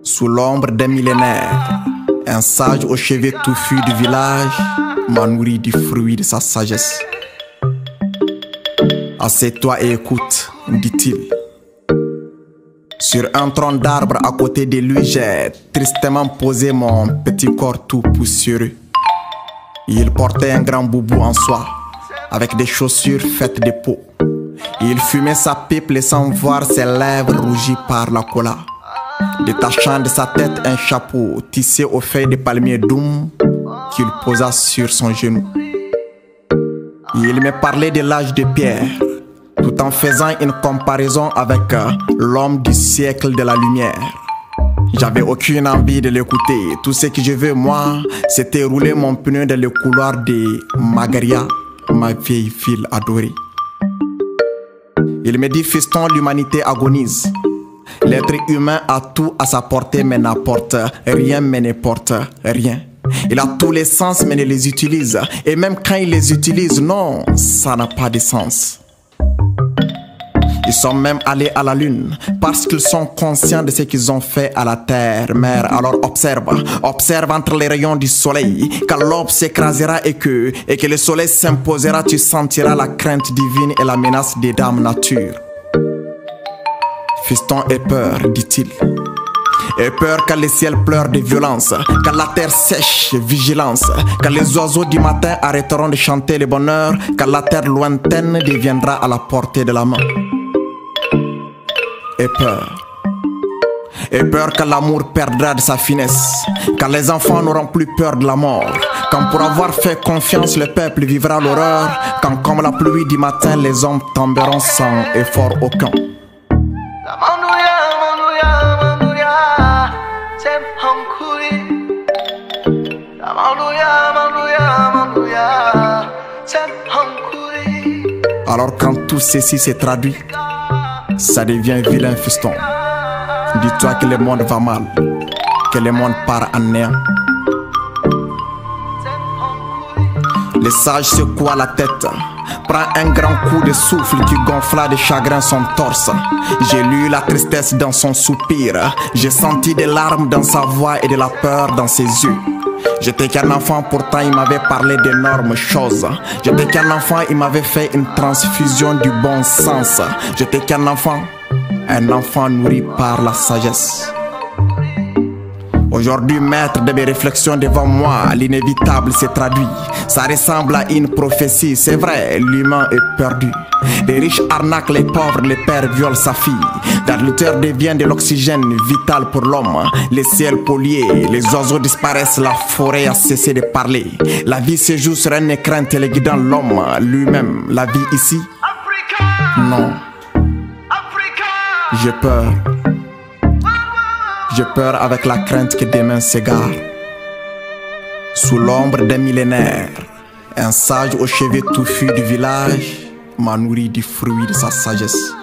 Sous l'ombre des millénaires, un sage aux cheveux touffus du village m'a nourri du fruit de sa sagesse. Assieds-toi et écoute, dit-il. Sur un tronc d'arbre à côté de lui, j'ai tristement posé mon petit corps tout poussiéreux. Il portait un grand boubou en soie, avec des chaussures faites de peau. Il fumait sa pipe, laissant voir ses lèvres rougies par la cola. Détachant de sa tête un chapeau tissé aux feuilles de palmier doum qu'il posa sur son genou. Il me parlait de l'âge de pierre, tout en faisant une comparaison avec l'homme du siècle de la lumière. J'avais aucune envie de l'écouter. Tout ce que je veux, moi, c'était rouler mon pneu dans le couloir de Magaria, ma vieille ville adorée. Il me dit: fiston, l'humanité agonise. L'être humain a tout à sa portée mais n'apporte rien, mais ne porte rien. Il a tous les sens mais ne les utilise. Et même quand il les utilise, non, ça n'a pas de sens. Ils sont même allés à la lune parce qu'ils sont conscients de ce qu'ils ont fait à la terre. Mère, alors observe entre les rayons du soleil. Quand l'aube s'écrasera et que le soleil s'imposera, tu sentiras la crainte divine et la menace des dames nature. Fiston, aie peur, dit-il. Aie peur quand le ciel pleure de violence, quand la terre sèche, vigilance, quand les oiseaux du matin arrêteront de chanter le bonheur, quand la terre lointaine deviendra à la portée de la main. Aie peur. Aie peur quand l'amour perdra de sa finesse, quand les enfants n'auront plus peur de la mort, quand pour avoir fait confiance le peuple vivra l'horreur, quand comme la pluie du matin les hommes tomberont sans effort aucun. Alors quand tout ceci s'est traduit, ça devient vilain, fiston. Dis-toi que le monde va mal, que le monde part en néant. Le sage secoua la tête, prend un grand coup de souffle qui gonfla de chagrin son torse. J'ai lu la tristesse dans son soupir, j'ai senti des larmes dans sa voix et de la peur dans ses yeux. J'étais qu'un enfant, pourtant il m'avait parlé d'énormes choses. J'étais qu'un enfant, il m'avait fait une transfusion du bon sens. J'étais qu'un enfant, un enfant nourri par la sagesse. Aujourd'hui, maître de mes réflexions devant moi, l'inévitable s'est traduit. Ça ressemble à une prophétie, c'est vrai, l'humain est perdu. Les riches arnaquent les pauvres, les pères violent sa fille. L'adultère devient de l'oxygène vital pour l'homme. Les ciels pollués, les oiseaux disparaissent, la forêt a cessé de parler. La vie se joue sur un écran téléguidant l'homme lui-même. La vie ici, non. J'ai peur. J'ai peur avec la crainte que demain s'égare. Sous l'ombre des millénaires, un sage aux cheveux touffus du village m'a nourri du fruit de sa sagesse.